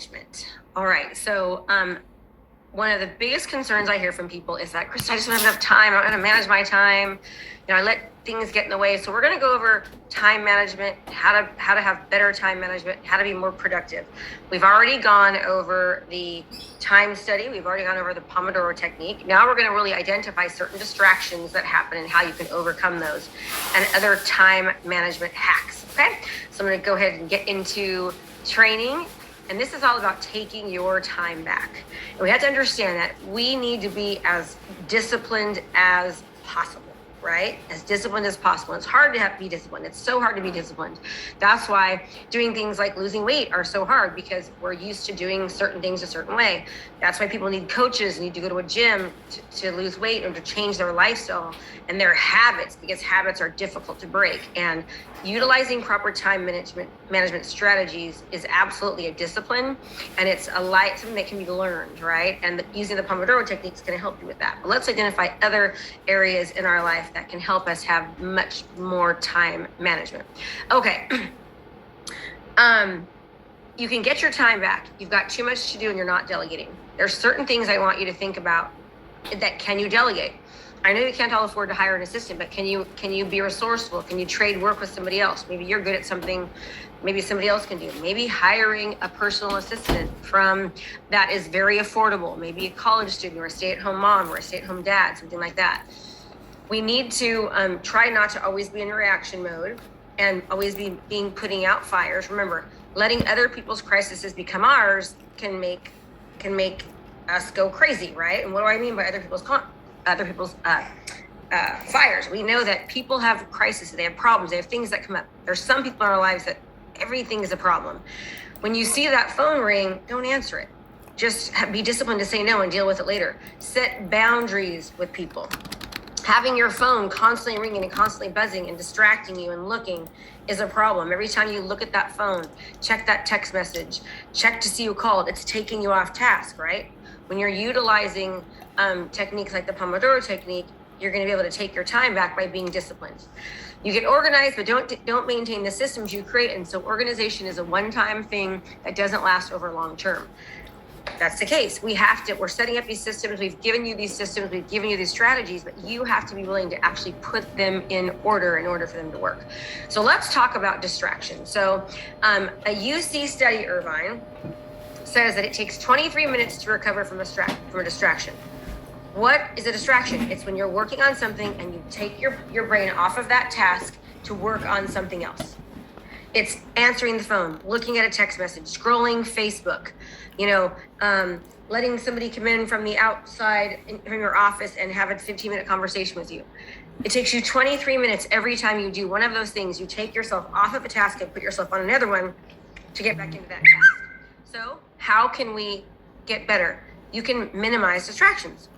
management. All right, so one of the biggest concerns I hear from people is that, Krista, I just don't have enough time. I don't know how to manage my time. I let things get in the way. So we're going to go over time management, how to have better time management, how to be more productive. We've already gone over the time study. We've already gone over the Pomodoro technique. Now we're going to really identify certain distractions that happen and how you can overcome those, and other time management hacks. Okay, so I'm going to go ahead and get into training. And this is all about taking your time back. And we have to understand that we need to be as disciplined as possible, right? As disciplined as possible. It's hard to be disciplined. It's so hard to be disciplined. That's why doing things like losing weight are so hard, because we're used to doing certain things a certain way. That's why people need coaches, need to go to a gym to lose weight or to change their lifestyle and their habits, because habits are difficult to break. And utilizing proper time management strategies is absolutely a discipline, and it's something that can be learned, right? And using the Pomodoro technique is going to help you with that. But let's identify other areas in our life that can help us have much more time management. Okay. You can get your time back. You've got too much to do and you're not delegating. There's certain things I want you to think about that can you delegate. I know you can't all afford to hire an assistant, but can you be resourceful? Can you trade work with somebody else? Maybe you're good at something, maybe somebody else can do. Maybe hiring a personal assistant that is very affordable. Maybe a college student or a stay-at-home mom or a stay-at-home dad, something like that. We need to try not to always be in reaction mode and always be putting out fires. Remember, letting other people's crises become ours can make us go crazy, right? And what do I mean by other people's fires? We know that people have crises, they have problems, they have things that come up. There's some people in our lives that everything is a problem. When you see that phone ring, don't answer it. Just be disciplined to say no and deal with it later. Set boundaries with people. Having your phone constantly ringing and constantly buzzing and distracting you and looking is a problem. Every time you look at that phone, check that text message, check to see who called, it's taking you off task, right? When you're utilizing techniques like the Pomodoro technique, you're going to be able to take your time back by being disciplined. You get organized, but don't maintain the systems you create. And so organization is a one-time thing that doesn't last over long term. That's the case. We're setting up these systems. We've given you these systems. We've given you these strategies, but you have to be willing to actually put them in order for them to work. So let's talk about distraction. So a UC study, Irvine, says that it takes 23 minutes to recover from a distraction. What is a distraction? It's when you're working on something and you take your brain off of that task to work on something else. It's answering the phone, looking at a text message, scrolling Facebook, letting somebody come in from the outside from your office and have a 15-minute conversation with you. It takes you 23 minutes every time you do one of those things. You take yourself off of a task and put yourself on another one to get back into that task. So how can we get better? You can minimize distractions.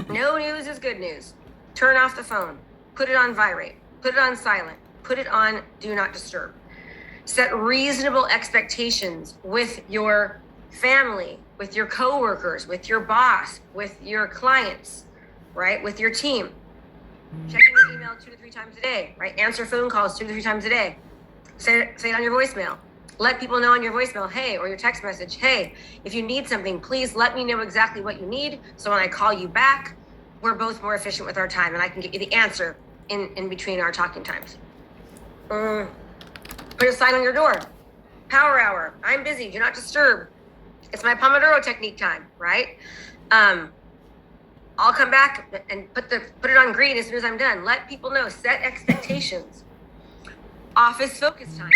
No news is good news. Turn off the phone. Put it on vibrate. Put it on silent. Put it on do not disturb. Set reasonable expectations with your family, with your coworkers, with your boss, with your clients, right? With your team. Checking your email 2 to 3 times a day, right? Answer phone calls 2 to 3 times a day. Say it on your voicemail. Let people know on your voicemail, hey, or your text message, hey, if you need something, please let me know exactly what you need. So when I call you back, we're both more efficient with our time and I can get you the answer in between our talking times. Put a sign on your door. Power hour. I'm busy. Do not disturb. It's my Pomodoro technique time, right? I'll come back and put it on green as soon as I'm done. Let people know. Set expectations. Office focus time.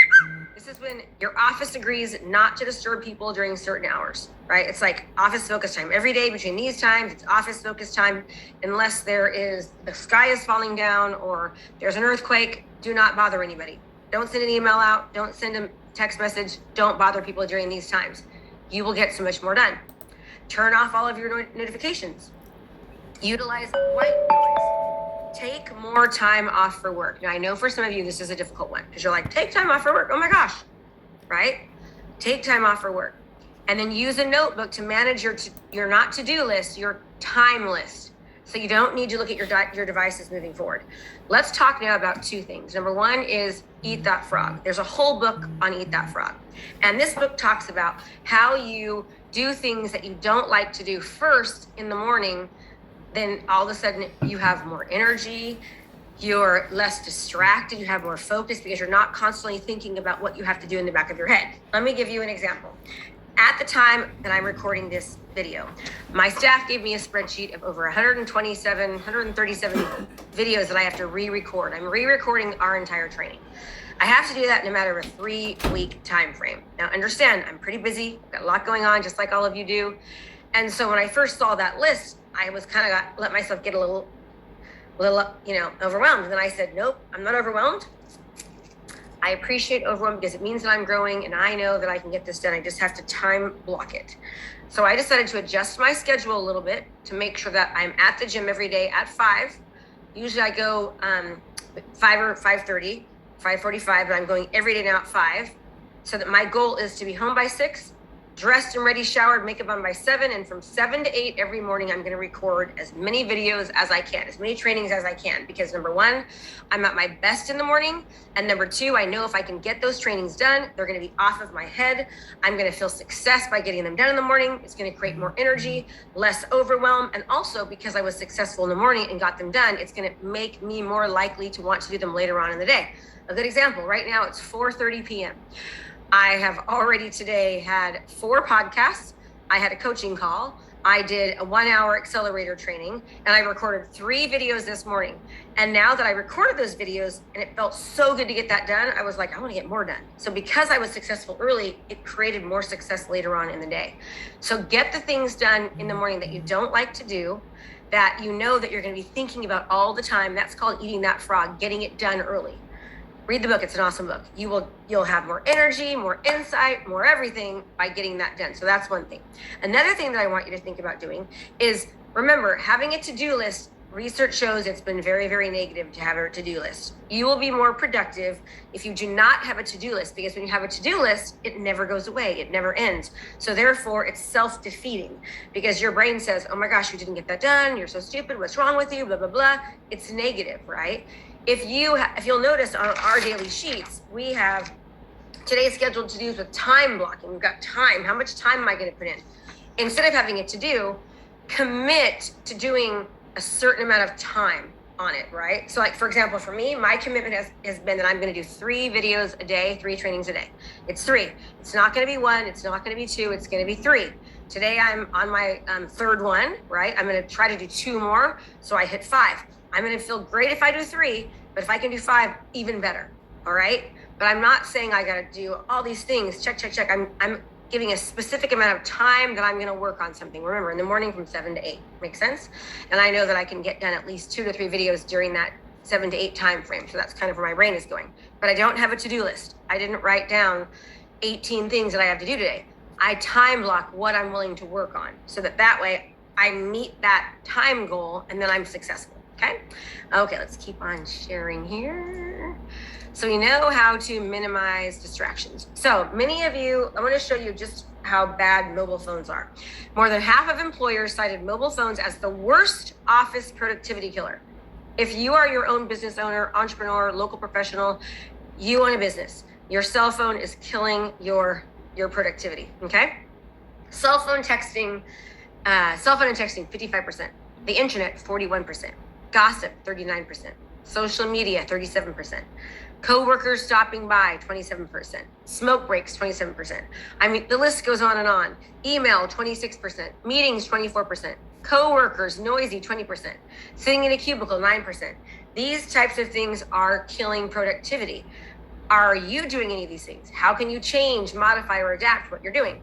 This is when your office agrees not to disturb people during certain hours, right? It's like office focus time. Every day between these times, it's office focus time. Unless the sky is falling down or there's an earthquake, do not bother anybody. Don't send an email out. Don't send a text message. Don't bother people during these times. You will get so much more done. Turn off all of your notifications. Utilize white noise. Take more time off for work. Now, I know for some of you, this is a difficult one because you're like, take time off for work. Oh my gosh, right? Take time off for work. And then use a notebook to manage your not to-do list, your time list. So you don't need to look at your devices moving forward. Let's talk now about two things. Number one is Eat That Frog. There's a whole book on Eat That Frog. And this book talks about how you do things that you don't like to do first in the morning. Then all of a sudden you have more energy, you're less distracted, you have more focus because you're not constantly thinking about what you have to do in the back of your head. Let me give you an example. At the time that I'm recording this video, my staff gave me a spreadsheet of over 137 videos that I have to re-record. I'm re-recording our entire training. I have to do that in a matter of a 3-week time frame. Now understand, I'm pretty busy, got a lot going on, just like all of you do. And so when I first saw that list, I was kind of let myself get a little, overwhelmed. And then I said, nope, I'm not overwhelmed. I appreciate overwhelm because it means that I'm growing and I know that I can get this done. I just have to time block it. So I decided to adjust my schedule a little bit to make sure that I'm at the gym every day at 5. Usually I go 5 or 5:30, 5:45, but I'm going every day now at 5. So that my goal is to be home by 6, dressed and ready, showered, makeup on by 7, and from 7 to 8 every morning, I'm going to record as many videos as I can, as many trainings as I can, because number one, I'm at my best in the morning, and number two, I know if I can get those trainings done, they're going to be off of my head. I'm going to feel success by getting them done in the morning. It's going to create more energy, less overwhelm, and also because I was successful in the morning and got them done, it's going to make me more likely to want to do them later on in the day. A good example, right now it's 4:30 p.m. I have already today had 4 podcasts. I had a coaching call. I did a 1-hour accelerator training, and I recorded 3 videos this morning. And now that I recorded those videos and it felt so good to get that done, I was like, I want to get more done. So because I was successful early, it created more success later on in the day. So get the things done in the morning that you don't like to do, that you know that you're going to be thinking about all the time. That's called eating that frog, getting it done early. Read the book. It's an awesome book. You'll have more energy, more insight, more everything by getting that done. So that's one thing. Another thing that I want you to think about doing is, remember, having a to-do list, research shows it's been very, very negative to have a to-do list. You will be more productive if you do not have a to-do list, because when you have a to-do list, it never goes away. It never ends. So therefore, it's self-defeating because your brain says, oh my gosh, you didn't get that done. You're so stupid. What's wrong with you? Blah, blah, blah. It's negative, right? If you'll notice on our daily sheets, we have today's scheduled to-dos with time blocking. We've got time. How much time am I going to put in? Instead of having it to do, commit to doing a certain amount of time on it, right? So like, for example, for me, my commitment has been that I'm going to do 3 videos a day, 3 trainings a day. It's 3. It's not going to be 1. It's not going to be 2. It's going to be 3. Today, I'm on my 3rd one, right? I'm going to try to do 2 more. So I hit 5. I'm going to feel great if I do 3, but if I can do 5, even better. All right. But I'm not saying I got to do all these things. Check. I'm giving a specific amount of time that I'm going to work on something. Remember, in the morning from 7 to 8. Makes sense? And I know that I can get done at least 2 to 3 videos during that 7 to 8 time frame. So that's kind of where my brain is going. But I don't have a to-do list. I didn't write down 18 things that I have to do today. I time block what I'm willing to work on so that way I meet that time goal and then I'm successful. Okay, let's keep on sharing here. So we know how to minimize distractions. So many of you, I want to show you just how bad mobile phones are. More than half of employers cited mobile phones as the worst office productivity killer. If you are your own business owner, entrepreneur, local professional, you own a business, your cell phone is killing your productivity, okay? Cell phone and texting, 55%. The internet, 41%. Gossip, 39%. Social media, 37%. Co-workers stopping by, 27%. Smoke breaks, 27%. I mean, the list goes on and on. Email, 26%. Meetings, 24%. Co-workers, noisy, 20%. Sitting in a cubicle, 9%. These types of things are killing productivity. Are you doing any of these things? How can you change, modify, or adapt what you're doing?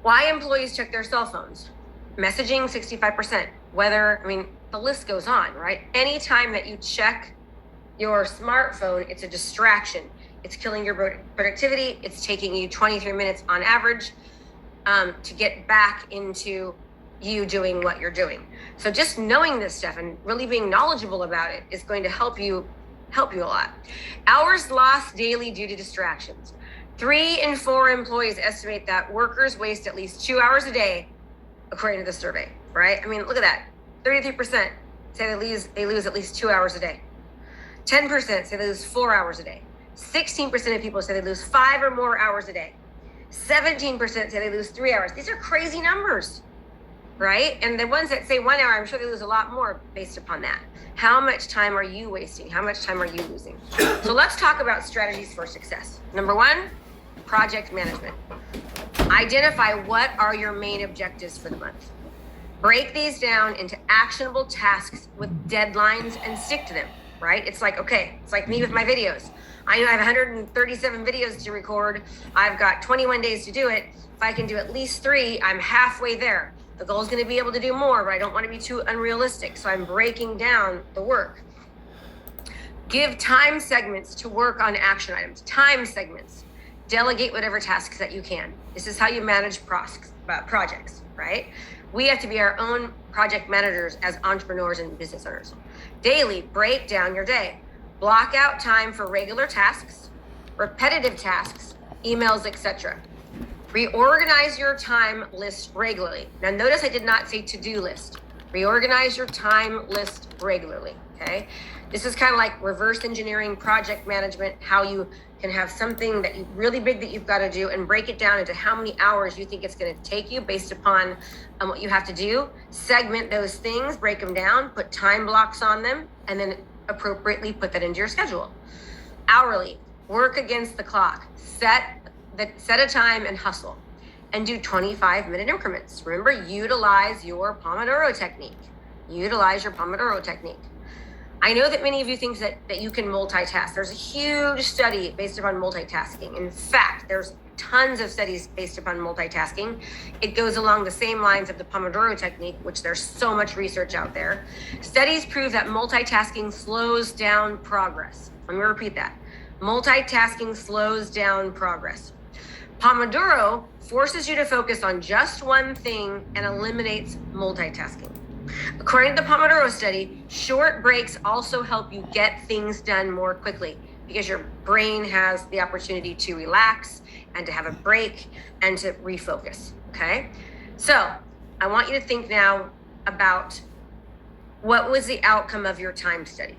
Why employees check their cell phones? Messaging, 65%. The list goes on, right? Anytime that you check your smartphone, it's a distraction. It's killing your productivity. It's taking you 23 minutes on average to get back into you doing what you're doing. So just knowing this stuff and really being knowledgeable about it is going to help you a lot. Hours lost daily due to distractions. 3 in 4 employees estimate that workers waste at least 2 hours a day, according to the survey, right? I mean, look at that. 33% say they lose at least 2 hours a day. 10% say they lose 4 hours a day. 16% of people say they lose 5 or more hours a day. 17% say they lose 3 hours. These are crazy numbers, right? And the ones that say 1 hour, I'm sure they lose a lot more based upon that. How much time are you wasting? How much time are you losing? So let's talk about strategies for success. Number 1, project management. Identify what are your main objectives for the month. Break these down into actionable tasks with deadlines and stick to them, right? It's like, okay, it's like me with my videos. I know I have 137 videos to record. I've got 21 days to do it. If I can do at least 3, I'm halfway there. The goal is going to be able to do more, but I don't want to be too unrealistic. So I'm breaking down the work. Give time segments to work on action items. Time segments. Delegate whatever tasks that you can. This is how you manage projects, right? We have to be our own project managers as entrepreneurs and business owners. Daily, break down your day. Block out time for regular tasks, repetitive tasks, emails, etc. Reorganize your time list regularly. Now notice I did not say to-do list. Reorganize your time list regularly, okay? This is kind of like reverse engineering project management, how you can have something that you really big that you've got to do and break it down into how many hours you think it's going to take you based upon what you have to do. Segment those things, break them down, put time blocks on them, and then appropriately put that into your schedule. Hourly, work against the clock. Set a time and hustle, and do 25-minute increments. Remember, utilize your Pomodoro technique. Utilize your Pomodoro technique. I know that many of you think that you can multitask. There's a huge study based upon multitasking. In fact, there's tons of studies based upon multitasking. It goes along the same lines of the Pomodoro technique, which there's so much research out there. Studies prove that multitasking slows down progress. Let me repeat that. Multitasking slows down progress. Pomodoro forces you to focus on just one thing and eliminates multitasking. According to the Pomodoro study, short breaks also help you get things done more quickly because your brain has the opportunity to relax and to have a break and to refocus, okay? So I want you to think now about what was the outcome of your time study?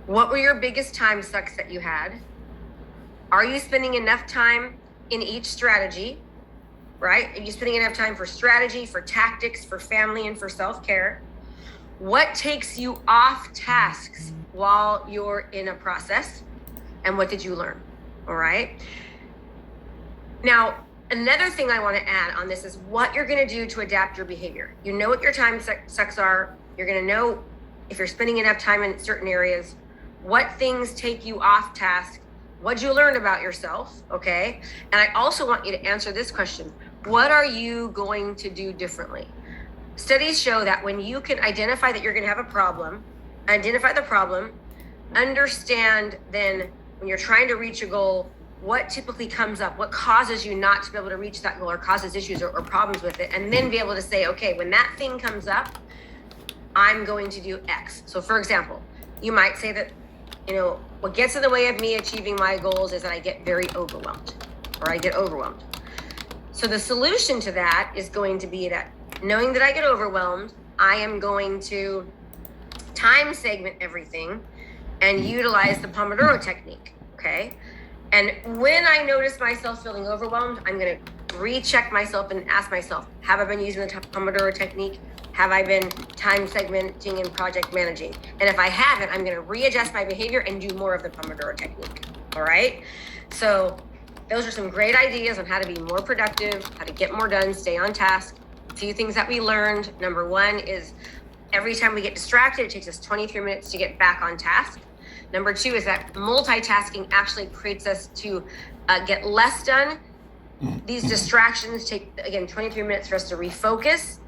What were your biggest time sucks that you had? Are you spending enough time in each strategy? Right? Are you spending enough time for strategy, for tactics, for family, and for self-care? What takes you off tasks while you're in a process? And what did you learn? All right. Now, another thing I want to add on this is what you're going to do to adapt your behavior. You know what your time sucks are. You're going to know if you're spending enough time in certain areas, what things take you off task. What'd you learn about yourself? Okay. And I also want you to answer this question. What are you going to do differently? Studies show that when you can identify that you're going to have a problem, identify the problem, understand then when you're trying to reach a goal, what typically comes up, what causes you not to be able to reach that goal or causes issues or problems with it, and then be able to say, okay, when that thing comes up, I'm going to do X. So for example, you might say that, what gets in the way of me achieving my goals is that I get very overwhelmed or I get overwhelmed. So the solution to that is going to be that knowing that I get overwhelmed, I am going to time segment everything and utilize the Pomodoro technique, okay? And when I notice myself feeling overwhelmed, I'm going to recheck myself and ask myself, have I been using the Pomodoro technique? Have I been time segmenting and project managing? And if I haven't, I'm going to readjust my behavior and do more of the Pomodoro technique, all right? So those are some great ideas on how to be more productive, how to get more done, stay on task. A few things that we learned. Number 1 is every time we get distracted, it takes us 23 minutes to get back on task. Number 2 is that multitasking actually creates us to get less done. These distractions take, again, 23 minutes for us to refocus.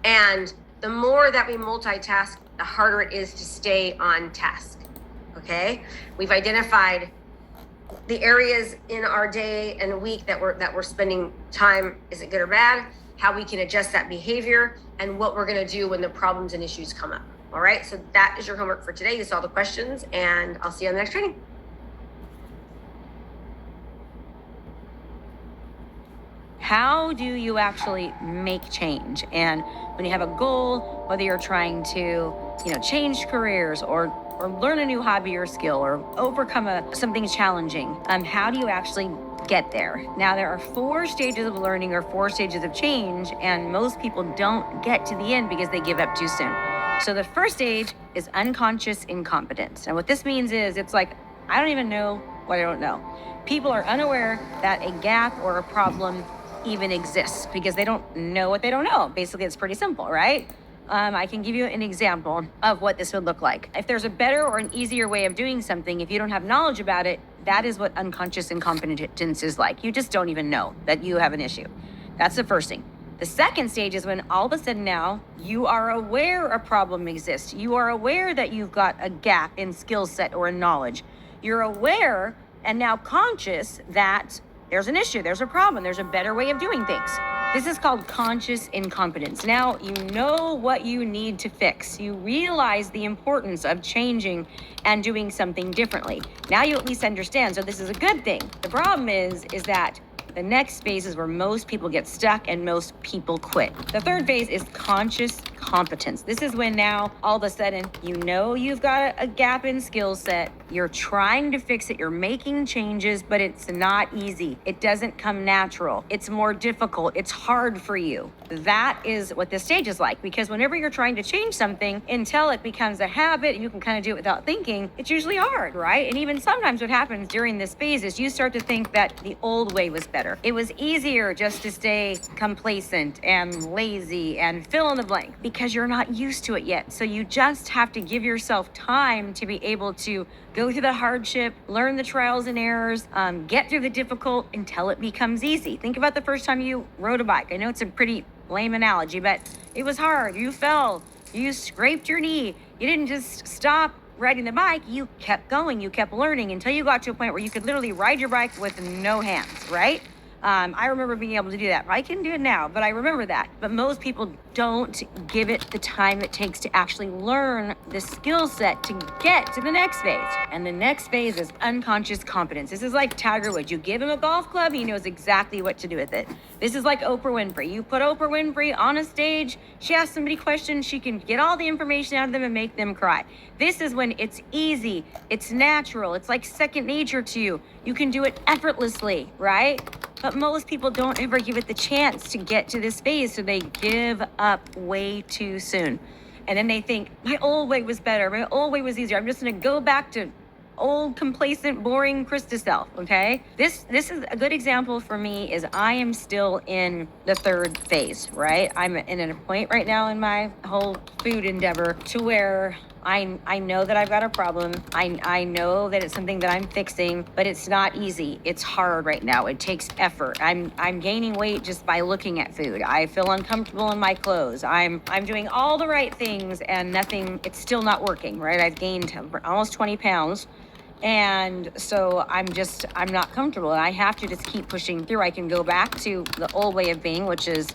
And the more that we multitask, the harder it is to stay on task, okay? We've identified the areas in our day and week that we're spending time, is it good or bad, how we can adjust that behavior, and what we're gonna do when the problems and issues come up. All right, so that is your homework for today. You saw the questions, and I'll see you on the next training. how do you actually make change? And when you have a goal, whether you're trying to, change careers or learn a new hobby or skill or overcome something challenging, how do you actually get there? Now, there are 4 stages of learning or 4 stages of change, and most people don't get to the end because they give up too soon. So the first stage is unconscious incompetence. And what this means is it's like, I don't even know what I don't know. People are unaware that a gap or a problem even exists because they don't know what they don't know. Basically, it's pretty simple, right? I can give you an example of what this would look like. If there's a better or an easier way of doing something, if you don't have knowledge about it, that is what unconscious incompetence is like. You just don't even know that you have an issue. That's the first thing. The second stage is when all of a sudden now you are aware a problem exists. You are aware that you've got a gap in skill set or in knowledge. You're aware and now conscious that there's an issue, there's a problem, there's a better way of doing things. This is called conscious incompetence. Now you know what you need to fix. You realize the importance of changing and doing something differently. Now you at least understand, so this is a good thing. The problem is that the next phase is where most people get stuck and most people quit. The third phase is conscious competence. This is when now all of a sudden you know you've got a gap in skill set. You're trying to fix it. You're making changes, but it's not easy. It doesn't come natural. It's more difficult. It's hard for you. That is what this stage is like, because whenever you're trying to change something until it becomes a habit and you can kind of do it without thinking, it's usually hard, right? And even sometimes what happens during this phase is you start to think that the old way was better. It was easier just to stay complacent and lazy and fill in the blank because you're not used to it yet. So you just have to give yourself time to be able to go through the hardship, learn the trials and errors, get through the difficult until it becomes easy. Think about the first time you rode a bike. I know it's a pretty lame analogy, but it was hard. You fell, you scraped your knee. You didn't just stop riding the bike, you kept going, you kept learning until you got to a point where you could literally ride your bike with no hands, right? I remember being able to do that. I can do it now, but I remember that. But most people don't give it the time it takes to actually learn the skill set to get to the next phase. And the next phase is unconscious competence. This is like Tiger Woods. You give him a golf club, he knows exactly what to do with it. This is like Oprah Winfrey. You put Oprah Winfrey on a stage, she asks somebody questions, she can get all the information out of them and make them cry. This is when it's easy, it's natural, it's like second nature to you. You can do it effortlessly, right? But most people don't ever give it the chance to get to this phase, so they give up way too soon. And then they think, my old way was better, my old way was easier. I'm just gonna go back to old, complacent, boring Krista self, okay? This is a good example for me is I am still in the third phase, right? I'm in a point right now in my whole food endeavor to where I know that I've got a problem. I know that it's something that I'm fixing, but it's not easy. It's hard right now. It takes effort. I'm gaining weight just by looking at food. I feel uncomfortable in my clothes. I'm doing all the right things and nothing, it's still not working, right? I've gained almost 20 pounds. And so I'm not comfortable. And I have to just keep pushing through. I can go back to the old way of being, which is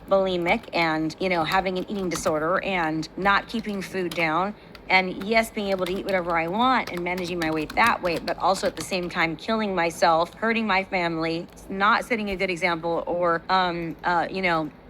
bulimic and, having an eating disorder and not keeping food down. And yes, being able to eat whatever I want and managing my weight that way, but also at the same time killing myself, hurting my family, not setting a good example, or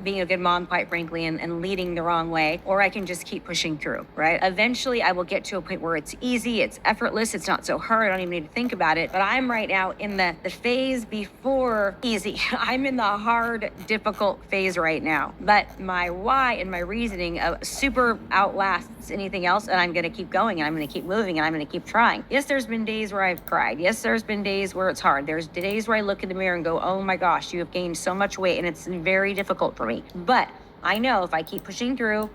being a good mom, quite frankly, and leading the wrong way. Or I can just keep pushing through, right? Eventually, I will get to a point where it's easy, it's effortless, it's not so hard, I don't even need to think about it. But I'm right now in the phase before easy. I'm in the hard, difficult phase right now. But my why and my reasoning super outlasts anything else, and I'm gonna keep going, and I'm gonna keep moving, and I'm gonna keep trying. Yes, there's been days where I've cried. Yes, there's been days where it's hard. There's days where I look in the mirror and go, oh my gosh, you have gained so much weight, and it's very difficult for me. But I know if I keep pushing through,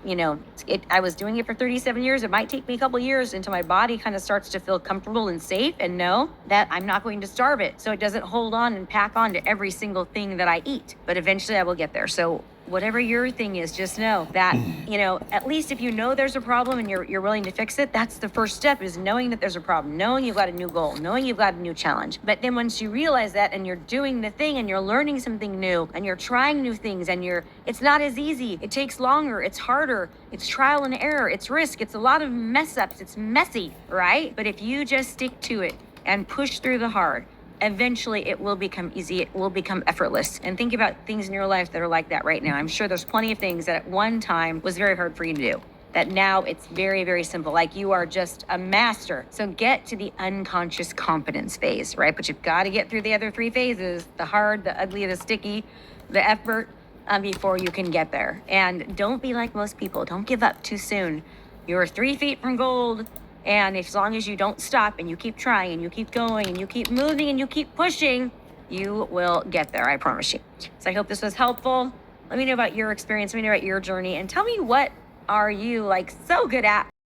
I was doing it for 37 years. It might take me a couple years until my body kind of starts to feel comfortable and safe and know that I'm not going to starve it. So it doesn't hold on and pack on to every single thing that I eat. But eventually I will get there. So whatever your thing is, just know that, at least if you know there's a problem and you're willing to fix it, that's the first step, is knowing that there's a problem, knowing you've got a new goal, knowing you've got a new challenge. But then once you realize that and you're doing the thing and you're learning something new and you're trying new things and it's not as easy, it takes longer, it's harder, it's trial and error, it's risk, it's a lot of mess ups, it's messy, right? But if you just stick to it and push through the hard, eventually it will become easy. It will become effortless. And think about things in your life that are like that right now. I'm sure there's plenty of things that at one time was very hard for you to do, that now it's very, very simple. Like you are just a master. So get to the unconscious competence phase, right? But you've got to get through the other 3 phases, the hard, the ugly, the sticky, the effort, before you can get there. And don't be like most people. Don't give up too soon. You're 3 feet from gold. And as long as you don't stop and you keep trying and you keep going and you keep moving and you keep pushing, you will get there, I promise you. So I hope this was helpful. Let me know about your experience. Let me know about your journey and tell me, what are you like so good at?